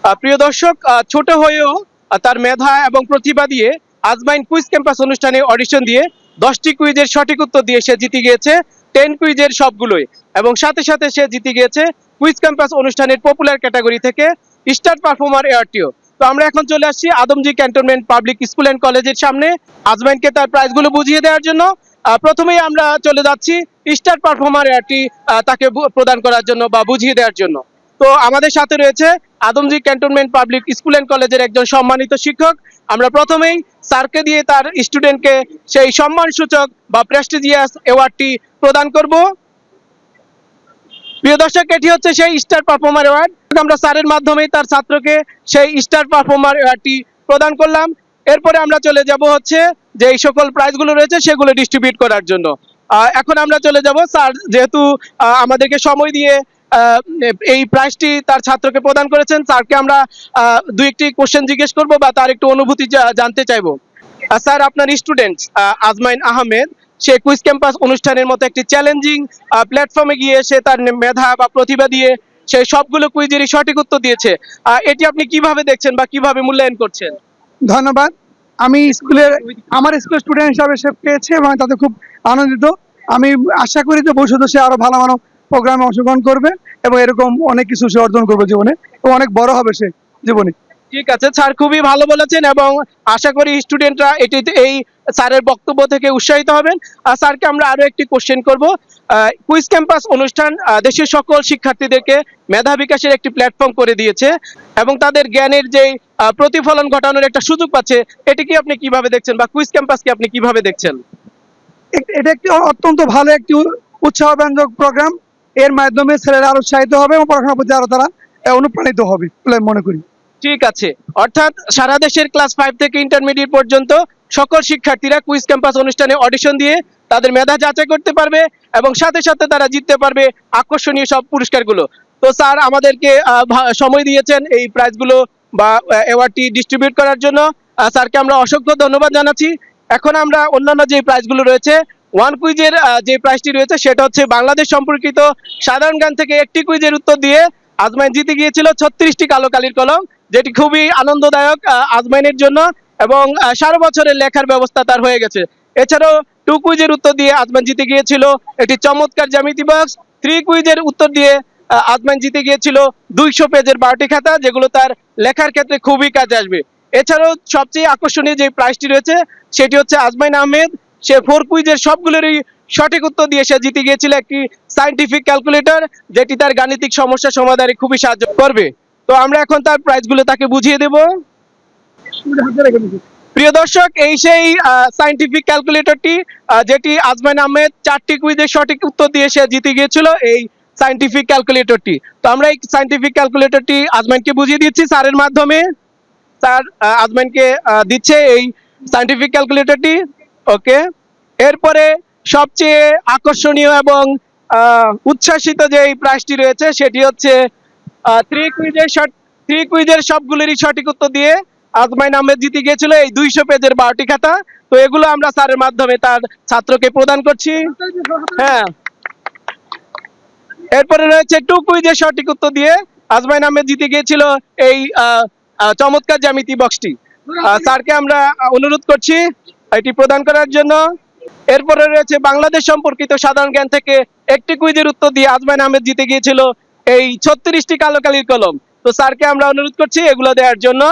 প্রিয় দর্শক, ছোট হয়েও তার মেধা এবং প্রতিভা দিয়ে আজমাইন কুইজ ক্যাম্পাস অনুষ্ঠানে অডিশন দিয়ে 10টি কুইজের সঠিক উত্তর দিয়ে সে জিতে গিয়েছে 10 কুইজের সবগুলোই, এবং সাথে সাথে সে জিতে গিয়েছে কুইজ ক্যাম্পাস অনুষ্ঠানের পপুলার ক্যাটাগরি থেকে স্টার পারফর্মার অ্যাওয়ার্ডটিও। তো আমরা এখন চলে আসছি Adamjee cantonment public school and কলেজের সামনে আজমাইনকে তার প্রাইজগুলো বুঝিয়ে দেওয়ার জন্য। প্রথমেই আমরা চলে যাচ্ছি স্টার পারফর্মার অ্যাওয়ার্ডটি তাকে প্রদান করার জন্য বা বুঝিয়ে দেওয়ার জন্য। তো আমাদের সাথে রয়েছে Adamjee cantonment public school and কলেজের একজন সম্মানিত শিক্ষক। আমরা প্রথমেই স্যারকে দিয়ে তার স্টুডেন্টকে সেই সম্মানসূচক বা প্রেস্টিজিয়াস অ্যাওয়ার্ডটি প্রদান করব। প্রিয় দর্শক, এটি হচ্ছে সেই স্টার পারফর্মার অ্যাওয়ার্ড। আমরা স্যারের মাধ্যমেই তার ছাত্রকে সেই স্টার পারফর্মার অ্যাওয়ার্ডটি প্রদান করলাম। এরপরে আমরা চলে যাব হচ্ছে যে এই সকল প্রাইজগুলো রয়েছে সেগুলো ডিস্ট্রিবিউট করার জন্য। এখন আমরা চলে যাব, স্যার যেহেতু আমাদেরকে সময় দিয়ে এই প্রাইজটি তার ছাত্রকে প্রদান করেছেন, স্যারকে আমরা দুই একটি কোশ্চেন জিজ্ঞেস করব বা তার একটু অনুভূতি জানতে চাইবো। স্যার, আপনার স্টুডেন্ট আজমাইন আহমেদ সে কুইজ ক্যাম্পাস অনুষ্ঠানের মতো একটি চ্যালেঞ্জিং প্ল্যাটফর্মে গিয়ে সে তার মেধা বা প্রতিভা দিয়ে সেই সবগুলো কুইজেরই সঠিক উত্তর দিয়েছে। এটি আপনি কিভাবে দেখছেন বা কিভাবে মূল্যায়ন করছেন? ধন্যবাদ। আমার স্কুলের স্টুডেন্ট হিসাবে সে পেয়েছে এবং তাতে খুব আনন্দিত। আমি আশা করি যে ভবিষ্যতে সে আরো ভালো ভালো প্রোগ্রামে অংশগ্রহণ করবে এবং এরকম অনেক কিছু সে অর্জন করবে জীবনে, এবং অনেক বড় হবে সে জীবনে। ঠিক আছে স্যার, খুবই ভালো বলেছেন এবং আশা করি স্টুডেন্টরা এই স্যারের বক্তব্য থেকে উৎসাহিত হবেন। স্যারকে আমরা আরো একটি কোশ্চেন করব। কুইজ ক্যাম্পাস অনুষ্ঠান দেশের সকল শিক্ষার্থীদেরকে মেধা বিকাশের একটি প্ল্যাটফর্ম করে দিয়েছে এবং তাদের জ্ঞানের যে প্রতিফলন ঘটানোর একটা সুযোগ পাচ্ছে, এটিকে আপনি কিভাবে দেখছেন বা কুইজ ক্যাম্পাসকে আপনি কিভাবে দেখছেন? এটা একটি অত্যন্ত ভালো একটি উৎসাহব্যঞ্জক প্রোগ্রাম। এর মাধ্যমে ছেলেরা আরো উৎসাহিত হবে এবং পড়াশোনার প্রতি আরো তারা অনুপ্রাণিত হবে বলে আমি মনে করি। ঠিক আছে, অর্থাৎ সারা দেশের ক্লাস 5 থেকে ইন্টারমিডিয়েট পর্যন্ত সকল শিক্ষার্থীরা কুইজ ক্যাম্পাস অনুষ্ঠানে অডিশন দিয়ে তাদের মেধা যাচাই করতে পারবে এবং সাথে সাথে তারা জিততে পারবে আকর্ষণীয় সব পুরস্কারগুলো। তো স্যার আমাদেরকে সময় দিয়েছেন এই প্রাইজগুলো বা অ্যাওয়ার্ডটি ডিস্ট্রিবিউট করার জন্য। স্যারকে আমরা অসংখ্য ধন্যবাদ জানাচ্ছি। এখন আমরা অন্যান্য যে প্রাইজগুলো রয়েছে, ওয়ান কুইজের যে প্রাইজটি রয়েছে সেটা হচ্ছে বাংলাদেশ সম্পর্কিত সাধারণ জ্ঞান থেকে একটি কুইজের উত্তর দিয়ে আজমাইন জিতে গিয়েছিল 36টি কালো কালির কলম, যেটি খুবই আনন্দদায়ক আজমাইনের জন্য, এবং সারা বছরের লেখার ব্যবস্থা তার হয়ে গেছে। এছাড়াও 2 কুইজের উত্তর দিয়ে আজমাইন জিতে গিয়েছিল একটি চমৎকার জ্যামিতি বক্স। 3 কুইজের উত্তর দিয়ে আজমাইন জিতে গিয়েছিল 200 পেজের 12টি খাতা, যেগুলো তার লেখার ক্ষেত্রে খুবই কাজে আসবে। এছাড়াও সবচেয়ে আকর্ষণীয় যে প্রাইজটি রয়েছে সেটি হচ্ছে আজমাইন আহমেদ সে 4 কুইজের সবগুলোরই সঠিক উত্তর দিয়ে সে জিতে গিয়েছিল একটি সায়েন্টিফিক ক্যালকুলেটর, যেটি তার গাণিতিক সমস্যা সমাধানে খুবই সাহায্য করবে। তো আমরা এখন তার প্রাইজগুলো তাকে বুঝিয়ে দেব। প্রিয় দর্শক, এই সেই সায়েন্টিফিক ক্যালকুলেটরটি যেটি আজমাইন আহমেদ 4টি কুইজের সঠিক উত্তর দিয়ে সে জিতে গিয়েছিল এই সায়েন্টিফিক ক্যালকুলেটরটি। তো আমরা এই সায়েন্টিফিক ক্যালকুলেটরটি আজমাইনকে বুঝিয়ে দিচ্ছি স্যারের মাধ্যমে। স্যার আজমাইনকে দিচ্ছে এই সায়েন্টিফিক ক্যালকুলেটরটি। ওকে, এরপরে সবচেয়ে আকর্ষণীয় এবং উচ্ছ্বাসিত যে এই প্রাইজটি রয়েছে সেটি হচ্ছে 3 কুইজের সবগুলোরই সঠিক উত্তর দিয়ে আজমাইন আহমেদ জিতে গিয়েছিল এই 200 পেজের 12টি খাতা। তো এগুলো আমরা স্যারের মাধ্যমে তার ছাত্রকে প্রদান করছি। হ্যাঁ, এরপরে রয়েছে 2 কুইজের সঠিক উত্তর দিয়ে আজমাইন আহমেদ জিতে গিয়েছিল এই চমৎকার জ্যামিতি বক্সটি। স্যারকে আমরা অনুরোধ করছি এটি প্রদান করার জন্য। এরপরে রয়েছে বাংলাদেশ সম্পর্কিত সাধারণ জ্ঞান থেকে একটি কুইজের উত্তর দিয়ে আজমাইন আহমেদ জিতে গিয়েছিল এই 36টি কালো কালির কলম। তো স্যারকে আমরা অনুরোধ করছি এগুলো দেওয়ার জন্য।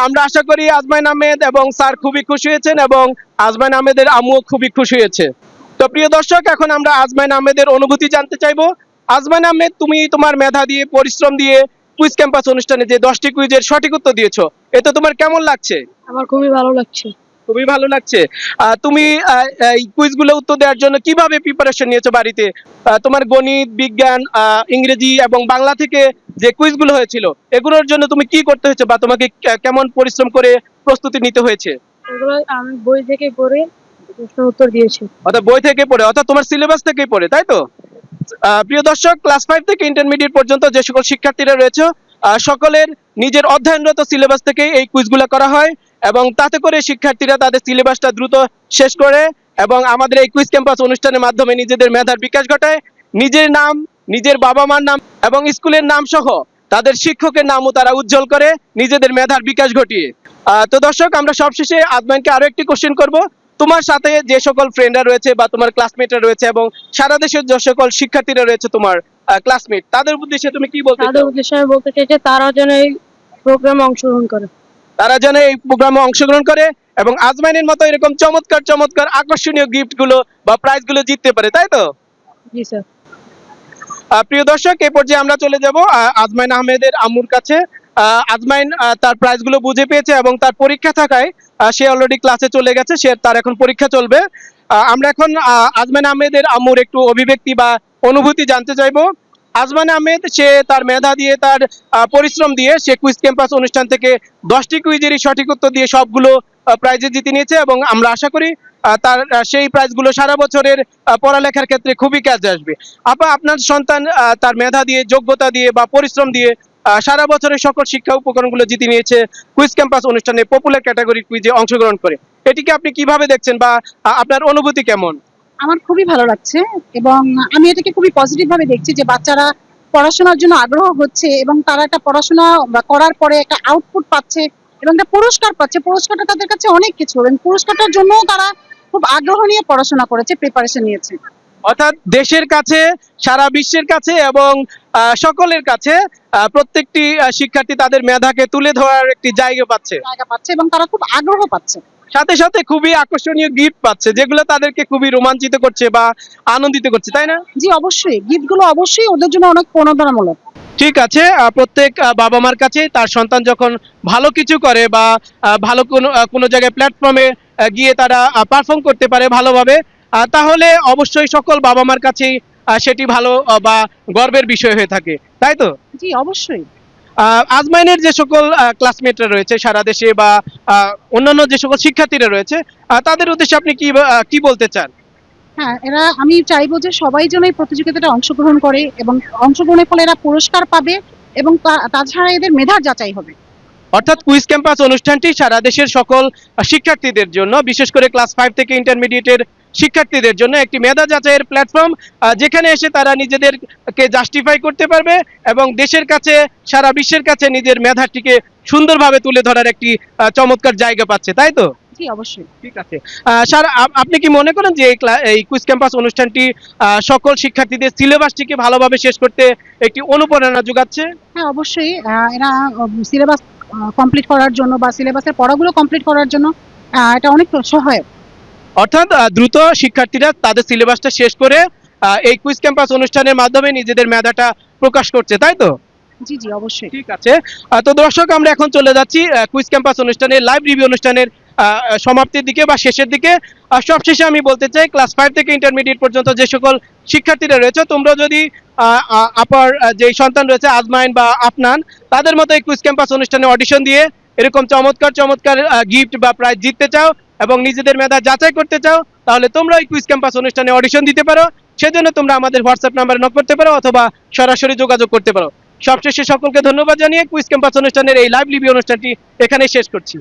আমরা আশা করি আজমাইন আহমেদ এবং স্যার খুবই খুশি হয়েছেন এবং আজমাইন আহমেদের আম্মুও খুবই খুশি হয়েছে। তো প্রিয় দর্শক, এখন আমরা আজমাইন আহমেদের অনুভূতি জানতে চাইবো। আজমাইন আহমেদ, তুমি তোমার মেধা দিয়ে পরিশ্রম দিয়ে কুইজ ক্যাম্পাস অনুষ্ঠানে যে 10টি কুইজের সঠিক উত্তর দিয়েছো, এতে তোমার কেমন লাগছে? আমার খুবই ভালো লাগছে। খুবই ভালো লাগছে। তুমি এই কুইজগুলো উত্তর দেওয়ার জন্য কিভাবে প্রিপারেশন নিয়েছো বাড়িতে? তোমার গণিত, বিজ্ঞান, ইংরেজি এবং বাংলা থেকে যে কুইজগুলো হয়েছিল এগুলোর জন্য তুমি কি করতে হয়েছে বা তোমাকে কেমন পরিশ্রম করে প্রস্তুতি নিতে হয়েছে? এগুলো আমি বই থেকে পড়ে প্রশ্ন উত্তর দিয়েছি। অর্থাৎ বই থেকে পড়ে, অর্থাৎ তোমার সিলেবাস থেকেই পড়ে, তাই তো? প্রিয় দর্শক, ক্লাস 5 থেকে ইন্টারমিডিয়েট পর্যন্ত যে সকল শিক্ষার্থীরা রয়েছে সকলের নিজের অধ্যয়নরত সিলেবাস থেকে এই কুইজগুলো করা হয় এবং তাতে করে শিক্ষার্থীরা তাদের সিলেবাসটা দ্রুত শেষ করে এবং আমাদের এই কুইজ ক্যাম্পাস অনুষ্ঠানের মাধ্যমে নিজেদের মেধার বিকাশ ঘটায়। নিজের নাম, নিজের বাবা মার নাম এবং স্কুলের নাম সহ তাদের শিক্ষকের নামও তারা উজ্জ্বল করে নিজেদের মেধার বিকাশ ঘটিয়ে। তো দর্শক, আমরা সবশেষে আজমাইনকে আরো একটি কোশ্চেন করব। তোমার সাথে যে সকল ফ্রেন্ডরা রয়েছে বা তোমার ক্লাসমেটরা রয়েছে এবং সারা দেশের যে সকল শিক্ষার্থীরা রয়েছে তোমার ক্লাসমেট, তাদের উদ্দেশ্যে তুমি কি বলতে তাদের চাও? উদ্দেশ্যে আমি বলতে চাই যে তারা যেন এই প্রোগ্রামে অংশগ্রহণ করে। তারা যেন এই প্রোগ্রামে অংশগ্রহণ করে এবং আজমাইনের মতো এরকম চমৎকার চমৎকার আকর্ষণীয় গিফট গুলো বা প্রাইজ গুলো জিততে পারে, তাই তো? জি স্যার। প্রিয় দর্শক, এই পর্যায়ে আমরা চলে যাব আজমাইন আহমেদের আম্মুর কাছে। আজমাইন তার প্রাইজ গুলো বুঝে পেয়েছে এবং তার পরীক্ষা থাকায় সে অলরেডি ক্লাসে চলে গেছে, তার এখন পরীক্ষা চলবে। আমরা এখন আজমাইন আহমেদের আম্মুর একটু অভিব্যক্তি বা অনুভূতি জানতে চাইবো। আজমান আহমেদ সে তার মেধা দিয়ে, তার পরিশ্রম দিয়ে সে কুইজ ক্যাম্পাস অনুষ্ঠান থেকে 10টি কুইজেরই সঠিক উত্তর দিয়ে সবগুলো প্রাইজে জিতে নিয়েছে এবং আমরা আশা করি তার সেই প্রাইজগুলো সারা বছরের পড়ালেখার ক্ষেত্রে খুবই কাজে আসবে। আপনার সন্তান তার মেধা দিয়ে, যোগ্যতা দিয়ে বা পরিশ্রম দিয়ে সারা বছরের সকল শিক্ষা উপকরণগুলো জিতে নিয়েছে কুইজ ক্যাম্পাস অনুষ্ঠানে পপুলার ক্যাটাগরি কুইজে অংশগ্রহণ করে। এটিকে আপনি কিভাবে দেখছেন বা আপনার অনুভূতি কেমন? আমার খুবই ভালো লাগছে এবং আমি এটাকে খুবই পজিটিভ ভাবে দেখছি যে বাচ্চারা পড়াশোনার জন্য আগ্রহ হচ্ছে এবং তারা একটা পড়াশোনা করার পরে একটা আউটপুট পাচ্ছে এবং একটা পুরস্কার পাচ্ছে। পুরস্কারটা তাদের কাছে অনেক কিছু এবং পুরস্কারটার জন্য তারা খুব আগ্রহ নিয়ে পড়াশোনা করেছে, প্রিপারেশন নিয়েছে। অর্থাৎ দেশের কাছে, সারা বিশ্বের কাছে এবং সকলের কাছে প্রত্যেকটি শিক্ষার্থী তাদের মেধাকে তুলে ধরার একটি জায়গা পাচ্ছে এবং তারা খুব আগ্রহ পাচ্ছে। সাথে সাথে খুবই আকর্ষণীয় গিফট পাচ্ছে যেগুলো তাদেরকে খুবই রোমাঞ্চিত করছে বা আনন্দিত করছে, তাই না? জি অবশ্যই, গিফটগুলো অবশ্যই ওদের জন্য অনেক প্রণোদনামূলক। ঠিক আছে, প্রত্যেক বাবা মার কাছে তার সন্তান যখন ভালো কিছু করে বা ভালো কোনো জায়গায় প্ল্যাটফর্মে গিয়ে তারা পারফর্ম করতে পারে ভালোভাবে, তাহলে অবশ্যই সকল বাবা মার কাছেই সেটি ভালো বা গর্বের বিষয় হয়ে থাকে, তাই তো? জি অবশ্যই। আজমাইনের যে সকল ক্লাসমেটরা রয়েছে সারা দেশে বা অন্যান্য যে সকল শিক্ষার্থীরা রয়েছে, তাদের উদ্দেশ্যে আপনি কি বলতে চান? হ্যাঁ, আমি চাইবো যে সবাই যেন এই প্রতিযোগিতাটা অংশগ্রহণ করে এবং অংশগ্রহণের ফলে এরা পুরস্কার পাবে এবং তাছাড়া এদের মেধার যাচাই হবে। অর্থাৎ কুইজ ক্যাম্পাস অনুষ্ঠানটি সারা দেশের সকল শিক্ষার্থীদের জন্য, বিশেষ করে ক্লাস 5 থেকে ইন্টারমিডিয়েটের শিক্ষার্থীদের জন্য একটি মেধা যাচাইয়ের প্ল্যাটফর্ম, যেখানে এসে তারা নিজেদেরকে জাস্টিফাই করতে পারবে এবং দেশের কাছে, সারা বিশ্বের কাছে নিজের মেধাটিকে সুন্দরভাবে তুলে ধরার একটি চমৎকার জায়গা পাচ্ছে, তাই তো? জি অবশ্যই। ঠিক আছে স্যার, আপনি কি মনে করেন যে এই কুইজ ক্যাম্পাস অনুষ্ঠানটি সকল শিক্ষার্থীদের সিলেবাসটিকে ভালোভাবে শেষ করতে একটি অনুপ্রেরণা যোগাচ্ছে? হ্যাঁ অবশ্যই, এরা সিলেবাস কমপ্লিট করার জন্য বা সিলেবাসের পড়াগুলো কমপ্লিট করার জন্য এটা অনেক সহায়ক। অর্থাৎ দ্রুত শিক্ষার্থীরা তাদের সিলেবাসটা শেষ করে এই কুইজ ক্যাম্পাস অনুষ্ঠানের মাধ্যমে নিজেদের মেধাটা প্রকাশ করছে, তাই তো? জি জি অবশ্যই। ঠিক আছে, তো দর্শক, আমরা এখন চলে যাচ্ছি কুইজ ক্যাম্পাস অনুষ্ঠানের লাইভ রিভিউ অনুষ্ঠানের সমাপ্তির দিকে বা শেষের দিকে। সবশেষে আমি বলতে চাই, ক্লাস 5 থেকে ইন্টারমিডিয়েট পর্যন্ত যে সকল শিক্ষার্থীরা রয়েছে, তোমরা যদি আপার যে সন্তান রয়েছে আজমাইন বা আফনান, তাদের মতো এই কুইজ ক্যাম্পাস অনুষ্ঠানে অডিশন দিয়ে এরকম চমৎকার চমৎকার গিফট বা প্রাইজ জিততে চাও এবং নিজেদের মেধা যাচাই করতে চাও, তাহলে তোমরা এই কুইজ ক্যাম্পাস অনুষ্ঠানে অডিশন দিতে পারো। সেজন্য তোমরা আমাদের হোয়াটসঅ্যাপ নাম্বারে নক করতে পারো অথবা সরাসরি যোগাযোগ করতে পারো। সবশেষে সকলকে ধন্যবাদ জানিয়ে কুইজ ক্যাম্পাস অনুষ্ঠানের এই লাইভ রিভিউ অনুষ্ঠানটি এখানেই শেষ করছি।